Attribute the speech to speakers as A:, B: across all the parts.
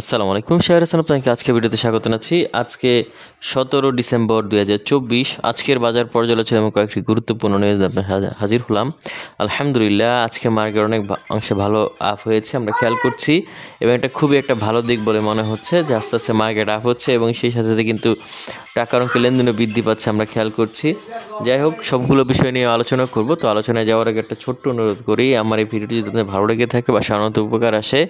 A: আসসালামু আলাইকুম, শাহর হাসান আপনাকে আজকে ভিডিওতে স্বাগত জানাচ্ছি। আজকে 17 ডিসেম্বর 2024 আজকের বাজার পর্যালোচনা এবং কয়েকটি গুরুত্বপূর্ণ নিউজ আপনার হাজির হলাম। আলহামদুলিল্লাহ, আজকে মার্কেট অনেক অংশে ভালো আপ হয়েছে আমরা খেয়াল করছি, এবং এটা খুবই একটা ভালো দিক বলে মনে হচ্ছে যে আস্তে আস্তে মার্কেট আপ হচ্ছে এবং সেই সাথে সাথে কিন্তু টাকার অঙ্কে লেনদেনও বৃদ্ধি পাচ্ছে আমরা খেয়াল করছি। যাই হোক, সবগুলো বিষয় নিয়ে আলোচনা করব। তো আলোচনায় যাওয়ার আগে একটা ছোট্ট অনুরোধ করি, আমার এই ভিডিওটি যদি আপনাদের ভালো লেগে থাকে বা সাধারণত উপকার আসে,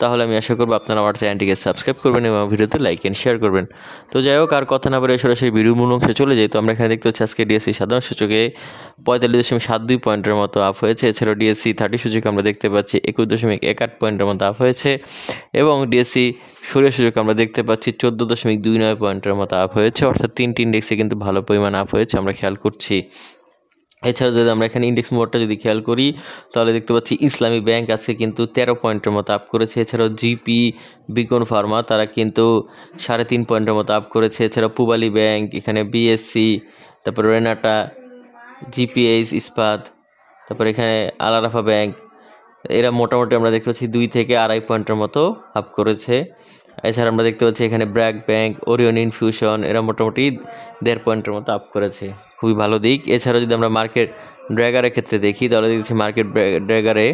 A: তাহলে আমি আশা করবো আপনারা আমার চ্যানেলটিকে সাবস্ক্রাইব করবেন এবং ভিডিওতে লাইক অ্যান্ড শেয়ার করবেন। তো যাই হোক, আর কথা না বলে সরাসরি ভিডিওর মূল অংশে চলে যাই। তো আমরা এখানে দেখতে পাচ্ছি আজকে ডিএসসি সাধারণ সূচকে 45.72 পয়েন্টের মতো আপ হয়েছে। এছাড়াও ডিএসসি 30 সূচকে আমরা দেখতে পাচ্ছি 21.18 পয়েন্টের মতো আপ হয়েছে, এবং ডিএসসি সরিয়া সূচকে আমরা দেখতে পাচ্ছি 14.29 পয়েন্টের মতো আপ হয়েছে। অর্থাৎ তিনটি ইন্ডেক্সে কিন্তু ভালো পরিমাণ আপ হয়েছে আমরা খেয়াল করছি। এছাড়া যদি আমরা এখানে ইন্ডেক্স মোডটা যদি খেয়াল করি, তাহলে দেখতে পাচ্ছি ইসলামী ব্যাংক আজকে কিন্তু 13 পয়েন্টের মতো আপ করেছে। এছাড়াও জিপি, বিকন ফার্মা তারা কিন্তু 3.5 পয়েন্টের মতো আপ করেছে। এছাড়াও পূবালী ব্যাংক, এখানে বিএসসি, তারপর রেনাটা, জিপিএইচ ইস্পাত, তারপর এখানে আলারাফা ব্যাংক, এরা মোটামুটি আমরা দেখতে পাচ্ছি 2 থেকে 2.5 পয়েন্টের মতো আপ করেছে। এছাড়া আমরা দেখতে পাচ্ছি এখানে ব্র্যাক ব্যাংক, ওরিয়ন ইনফিউশন, এরা মোটামুটি 1.5 পয়েন্টের মতো আপ করেছে, খুবই ভালো দিক। এছাড়া যদি আমরা মার্কেট ড্র্যাগারের ক্ষেত্রে দেখি, তাহলে দেখছি মার্কেট ড্র্যাগারে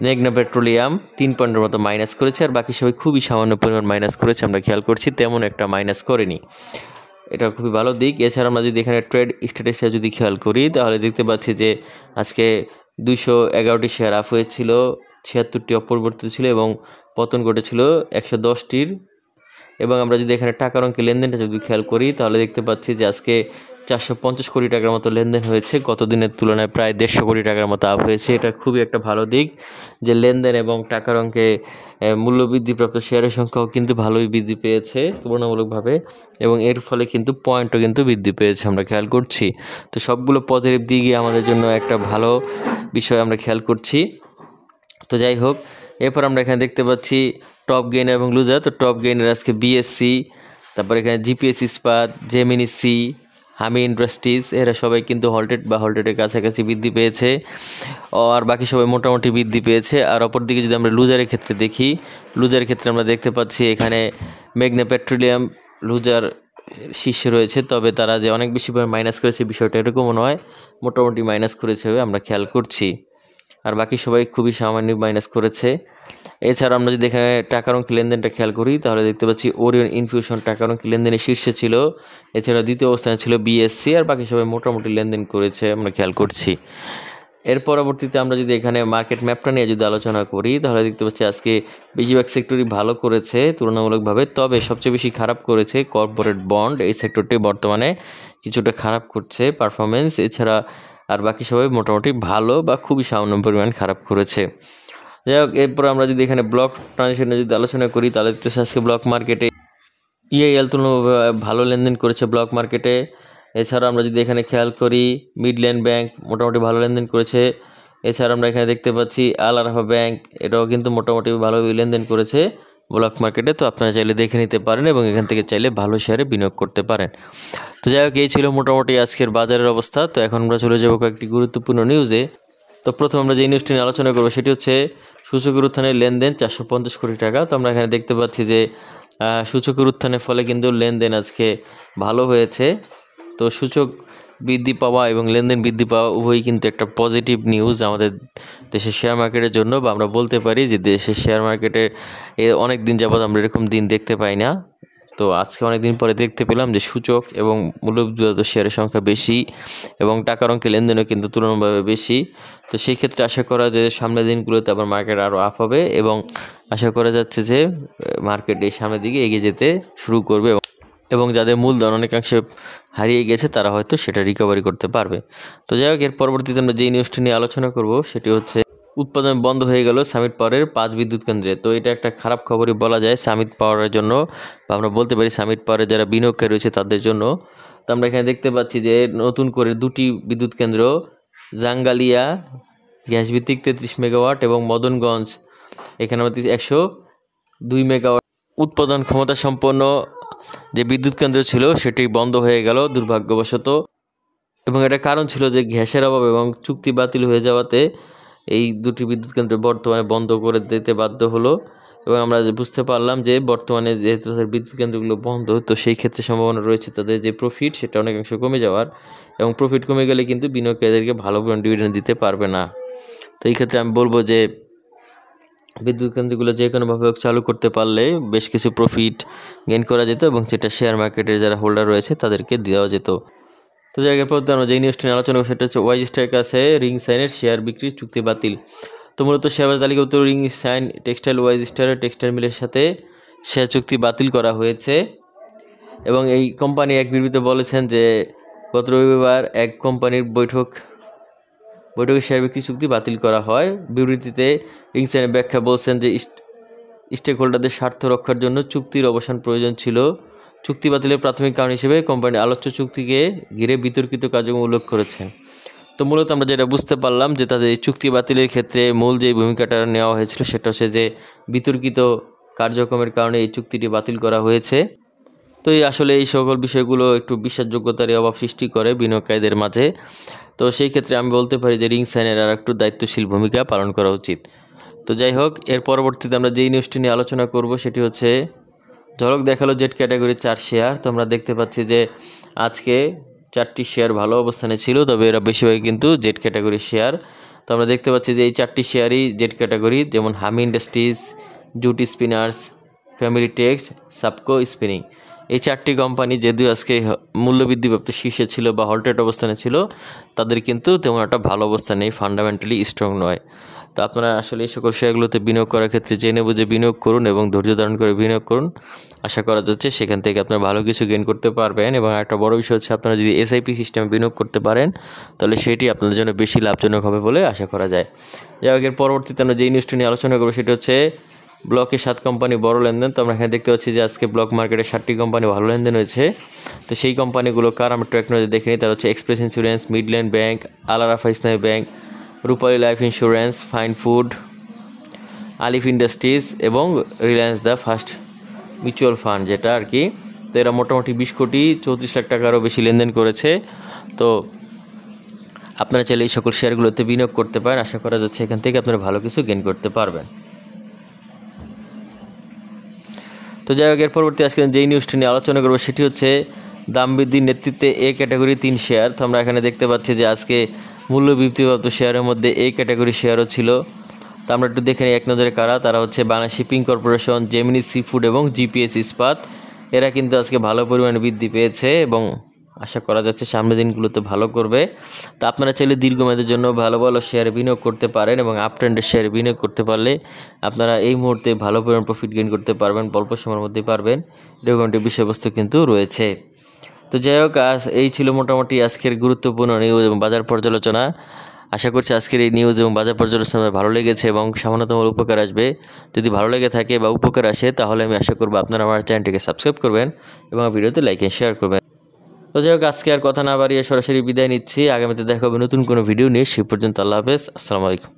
A: মেঘনা পেট্রোলিয়াম 3 পয়েন্টের মতো মাইনাস করেছে, আর বাকি সবাই খুবই সামান্য পরিমাণ মাইনাস করেছে আমরা খেয়াল করছি, তেমন একটা মাইনাস করেনি, এটা খুবই ভালো দিক। এছাড়া আমরা যদি এখানে ট্রেড স্ট্যাটাসে যদি খেয়াল করি, তাহলে দেখতে পাচ্ছি যে আজকে 211টি শেয়ার আপ হয়েছিল, 76টি অপরিবর্তিত ছিল এবং পতন ঘটেছিল 110টির। এবং আমরা যদি এখানে টাকার অঙ্কে লেনদেনটা যদি খেয়াল করি, তাহলে দেখতে পাচ্ছি যে আজকে 450 কোটি টাকার মতো লেনদেন হয়েছে, গত দিনের তুলনায় প্রায় 150 কোটি টাকার মতো আপ হয়েছে। এটা খুবই একটা ভালো দিক যে লেনদেন এবং টাকার অঙ্কে মূল্য বৃদ্ধিপ্রাপ্ত শেয়ারের সংখ্যাও কিন্তু ভালোই বৃদ্ধি পেয়েছে তুলনামূলকভাবে, এবং এর ফলে কিন্তু পয়েন্টও কিন্তু বৃদ্ধি পেয়েছে আমরা খেয়াল করছি। তো সবগুলো পজিটিভ দিকই আমাদের জন্য একটা ভালো বিষয় আমরা খেয়াল করছি। তো যাই হোক, এরপর আমরা এখানে দেখতে পাচ্ছি টপ গেইনার এবং লুজার। তো টপ গেইনার আজকে বিএসসি, তারপর এখানে জিপিএস ইস্পাত, জেমিনি সি, হামি ইন্ডাস্ট্রিজ, এরা সবাই কিন্তু হল্টেডের কাছাকাছি বৃদ্ধি পেয়েছে, আর বাকি সবাই মোটামুটি বৃদ্ধি পেয়েছে। আর অপরদিকে যদি আমরা লুজারের ক্ষেত্রে দেখি, লুজারের ক্ষেত্রে আমরা দেখতে পাচ্ছি এখানে মেঘনা পেট্রোলিয়াম লুজার শীর্ষে রয়েছে, তবে তারা যে অনেক বেশি মাইনাস করেছে বিষয়টা এরকমও নয়, মোটামুটি মাইনাস করেছে আমরা খেয়াল করছি, আর বাকি সবাই খুবই সামান্য মাইনাস করেছে। এছাড়া আমরা যদি এখানে টাকার অঙ্কে লেনদেনটা খেয়াল করি, তাহলে দেখতে পাচ্ছি ওরিয়ন ইনফিউশন টাকার অঙ্কে লেনদেনের শীর্ষে ছিল। এছাড়া দ্বিতীয় অবস্থানে ছিল বিএসসি, আর বাকি সবাই মোটামুটি লেনদেন করেছে আমরা খেয়াল করছি। এর পরবর্তীতে আমরা যদি এখানে মার্কেট ম্যাপটা নিয়ে যদি আলোচনা করি, তাহলে দেখতে পাচ্ছি আজকে বেশিরভাগ সেক্টরই ভালো করেছে তুলনামূলকভাবে, তবে সবচেয়ে বেশি খারাপ করেছে কর্পোরেট বন্ড, এই সেক্টরটি বর্তমানে কিছুটা খারাপ করছে পারফরমেন্স। এছাড়া আর বাকি সবাই মোটামুটি ভালো বা খুবই সামান্য পরিমাণ খারাপ করেছে। যাই হোক, এরপর আমরা যদি এখানে ব্লক ট্রানজেকশনে যদি আলোচনা করি, তাহলে দেখতেছি আজকে ব্লক মার্কেটে ইআইএল তুলনামূলকভাবে ভালো লেনদেন করেছে ব্লক মার্কেটে। এছাড়া আমরা যদি এখানে খেয়াল করি, মিডল্যান্ড ব্যাংক মোটামুটি ভালো লেনদেন করেছে। এছাড়া আমরা এখানে দেখতে পাচ্ছি আল আরাফা ব্যাংক, এটাও কিন্তু মোটামুটি ভালো লেনদেন করেছে ব্লক মার্কেটে। তো আপনারা চাইলে দেখে নিতে পারেন এবং এখান থেকে চাইলে ভালো শেয়ারে বিনিয়োগ করতে পারেন। তো যাই হোক, এই ছিল মোটামুটি আজকের বাজারের অবস্থা। তো এখন আমরা চলে যাবো কয়েকটি গুরুত্বপূর্ণ নিউজে। তো প্রথম আমরা যে নিউজটি নিয়ে আলোচনা করবো সেটি হচ্ছে সূচকের উত্থানের লেনদেন 450 কোটি টাকা। তো আমরা এখানে দেখতে পাচ্ছি যে সূচকের উত্থানের ফলে কিন্তু লেনদেন আজকে ভালো হয়েছে। তো সূচক বৃদ্ধি পাওয়া এবং লেনদেন বৃদ্ধি পাওয়া উভয়ই কিন্তু একটা পজিটিভ নিউজ আমাদের দেশের শেয়ার মার্কেটের জন্য, বা আমরা বলতে পারি যে দেশের শেয়ার মার্কেটে অনেক দিন যাবৎ আমরা এরকম দিন দেখতে পাই না। তো আজকে অনেক দিন পরে দেখতে পেলাম যে সূচক এবং মূল্যবৃদ্ধিপ্রাপ্ত শেয়ারের সংখ্যা বেশি এবং টাকার অঙ্কে লেনদেনও কিন্তু তুলনামূলকভাবে বেশি। তো সেই ক্ষেত্রে আশা করা যায় যে সামনের দিনগুলোতে আবার মার্কেট আরও আপ হবে, এবং আশা করা যাচ্ছে যে মার্কেট এই সামনের দিকে এগিয়ে যেতে শুরু করবে, এবং যাদের মূলধন অনেকাংশে হারিয়ে গেছে তারা হয়তো সেটা রিকভারি করতে পারবে। তো যাই হোক, এর পরবর্তীতে আমরা যেই নিউজটি নিয়ে আলোচনা করব সেটি হচ্ছে উৎপাদন বন্ধ হয়ে গেল সামিট পাওয়ারের 5 বিদ্যুৎ কেন্দ্রে। তো এটা একটা খারাপ খবরই বলা যায় সামিট পাওয়ারের জন্য, বা আমরা বলতে পারি সামিট পাওয়ারের যারা বিনিয়োগকারী রয়েছে তাদের জন্য। তো আমরা এখানে দেখতে পাচ্ছি যে নতুন করে 2টি বিদ্যুৎ কেন্দ্র, জাঙ্গালিয়া গ্যাস ভিত্তিক 33 মেগাওয়াট এবং মদনগঞ্জ এখানে আমাদের 102 মেগাওয়াট উৎপাদন ক্ষমতা সম্পন্ন যে বিদ্যুৎ কেন্দ্র ছিল সেটি বন্ধ হয়ে গেল দুর্ভাগ্যবশত, এবং এটা কারণ ছিল যে গ্যাসের অভাব এবং চুক্তি বাতিল হয়ে যাওয়াতে এই 2টি বিদ্যুৎ কেন্দ্র বর্তমানে বন্ধ করে দিতে বাধ্য হলো। এবং আমরা বুঝতে পারলাম যে বর্তমানে যেহেতু তাদের বিদ্যুৎ কেন্দ্রগুলো বন্ধ, তো সেই ক্ষেত্রে সম্ভাবনা রয়েছে তাদের যে প্রফিট সেটা অনেকাংশ কমে যাওয়ার, এবং প্রফিট কমে গেলে কিন্তু বিনিয়োগকারীদেরকে ভালো পরিমাণ ডিভিডেন্ড দিতে পারবে না। তো এই ক্ষেত্রে আমি বলবো যে বিদ্যুৎ কেন্দ্রগুলো যে কোনোভাবে হোক চালু করতে পারলে বেশ কিছু প্রফিট গেইন করা যেত, এবং সেটা শেয়ার মার্কেটের যারা হোল্ডার রয়েছে তাদেরকে দেওয়া যেত। তো জায়গার পর আমরা যেই নিউজটি নিয়ে আলোচনা করব সেটা হচ্ছে ওয়াইজ স্টারের কাছে রিং সাইনের শেয়ার বিক্রির চুক্তি বাতিল। তো মূলত শেয়ার তালিকাভুক্ত রিং সাইন টেক্সটাইল ওয়াইজ স্টারের টেক্সটাইল মিলের সাথে শেয়ার চুক্তি বাতিল করা হয়েছে, এবং এই কোম্পানি এক বিবৃতিতে বলেছেন যে গত রবিবার এক কোম্পানির বৈঠকে শেয়ার বিক্রি চুক্তি বাতিল করা হয়। বিবৃতিতে রিং সাইনের ব্যাখ্যা বলছেন যে স্টেক হোল্ডারদের স্বার্থ রক্ষার জন্য চুক্তির অবসান প্রয়োজন ছিল। চুক্তি বাতিলের প্রাথমিক কারণ হিসেবে কোম্পানি আলোচ্য চুক্তিকে ঘিরে বিতর্কিত কার্যক্রম উল্লেখ করেছেন। তো মূলত আমরা যেটা বুঝতে পারলাম যে তাদের এই চুক্তি বাতিলের ক্ষেত্রে মূল যে ভূমিকাটা নেওয়া হয়েছিল সেটা হচ্ছে যে বিতর্কিত কার্যক্রমের কারণে এই চুক্তিটি বাতিল করা হয়েছে। তো আসলে এই সকল বিষয়গুলো একটু বিশ্বাসযোগ্যতার অভাব সৃষ্টি করে বিনিয়োগকারীদের মাঝে। তো সেই ক্ষেত্রে আমি বলতে পারি যে রিং সাইনের আর একটু দায়িত্বশীল ভূমিকা পালন করা উচিত। তো যাই হোক, এর পরবর্তীতে আমরা যেই নিউজটি নিয়ে আলোচনা করব সেটি হচ্ছে ঝলক দেখালো জেড ক্যাটাগরির 4 শেয়ার। তো আমরা দেখতে পাচ্ছি যে আজকে 4টি শেয়ার ভালো অবস্থানে ছিল, তবে এরা বেশিরভাগই কিন্তু জেড ক্যাটাগরির শেয়ার। তো আমরা দেখতে পাচ্ছি যে এই 4টি শেয়ারই জেড ক্যাটাগরি, যেমন Hami Industries, Jute Spinners, Family Tex, Sabco Spinning. এই 4টি কোম্পানি যদিও আজকে মূল্যবৃদ্ধিপ্রাপ্ত শীর্ষে ছিল বা হল্টেড অবস্থানে ছিল, তাদের কিন্তু তেমন একটা ভালো অবস্থান নেই, ফান্ডামেন্টালি স্ট্রং নয়। তো আপনারা আসলে এই সকল শেয়ারগুলোতে বিনিয়োগ করার ক্ষেত্রে জেনে বুঝে বিনিয়োগ করুন এবং ধৈর্য ধারণ করে বিনিয়োগ করুন। আশা করা যাচ্ছে সেখান থেকে আপনারা ভালো কিছু গেইন করতে পারবেন। এবং একটা বড় বিষয় হচ্ছে আপনারা যদি এসআইপি সিস্টেমে বিনিয়োগ করতে পারেন তাহলে সেটি আপনাদের জন্য বেশি লাভজনক হবে বলে আশা করা যায়। যাই হোক, এর পরবর্তীতে আমরা যেই নিউজটি নিয়ে আলোচনা করবো সেটি হচ্ছে ব্লকে 7 কোম্পানি বড় লেনদেন। তো আমরা এখানে দেখতে পাচ্ছি যে আজকে ব্লক মার্কেটে 7টি কোম্পানি ভালো লেনদেন হয়েছে। তো সেই কোম্পানিগুলো কার আমরা ট্র্যাক নজরে দেখে নিই। তারা হচ্ছে express insurance, Midland bank, Al-Arafah ইসলামী ব্যাংক, রূপালী লাইফ ইন্স্যুরেন্স, ফাইন ফুড, আলিফ ইন্ডাস্ট্রিজ এবং Reliance the first mutual fund, যেটা আর কি। তো এরা মোটামুটি 20 কোটি 34 লাখ টাকারও বেশি লেনদেন করেছে। তো আপনারা চাইলে এই সকল শেয়ারগুলোতে বিনিয়োগ করতে পারেন। আশা করা যাচ্ছে এখান থেকে আপনারা ভালো কিছু গেইন করতে পারবেন। তো যাই হোক, এর পরবর্তী আজকে যেই নিউজটি নিয়ে আলোচনা করবো সেটি হচ্ছে দাম বৃদ্ধির নেতৃত্বে এ ক্যাটাগরি 3 শেয়ার। তো আমরা এখানে দেখতে পাচ্ছি যে আজকে মূল্যবৃদ্ধিপ্রাপ্ত শেয়ারের মধ্যে এ ক্যাটাগরি শেয়ারও ছিল। তো আমরা একটু দেখে নিই এক নজরে কারা। তারা হচ্ছে Bangladesh shipping corporation, Gemini sea food এবং জিপিএস ইস্পাত। এরা কিন্তু আজকে ভালো পরিমাণে বৃদ্ধি পেয়েছে এবং আশা করা যাচ্ছে সামনের দিনগুলোতে ভালো করবে। তো আপনারা চাইলে দীর্ঘমেয়াদের জন্য ভালো ভালো শেয়ারে বিনিয়োগ করতে পারেন, এবং আপ ট্রেন্ডের শেয়ারে বিনিয়োগ করতে পারলে আপনারা এই মুহূর্তে ভালো পরিমাণ প্রফিট গেইন করতে পারবেন, অল্প সময়ের মধ্যেই পারবেন। এরকম একটি বিষয়বস্তু কিন্তু রয়েছে। তো যাই হোক, এই ছিল মোটামুটি আজকের গুরুত্বপূর্ণ নিউজ এবং বাজার পর্যালোচনা। আশা করছি আজকের এই নিউজ এবং বাজার পর্যালোচনা ভালো লেগেছে এবং সামান্যতম উপকার আসবে। যদি ভালো লেগে থাকে বা উপকার আসে তাহলে আমি আশা করবো আপনারা আমার চ্যানেলটিকে সাবস্ক্রাইব করবেন এবং ভিডিওতে লাইক এন্ড শেয়ার করবেন। তো যাই হোক, আজকে আর কথা না বাড়িয়ে সরাসরি বিদায় নিচ্ছি। আগামীতে দেখা হবে নতুন কোনো ভিডিও নিয়ে। সে পর্যন্ত আল্লাহ হাফেজ, আসসালামু আলাইকুম।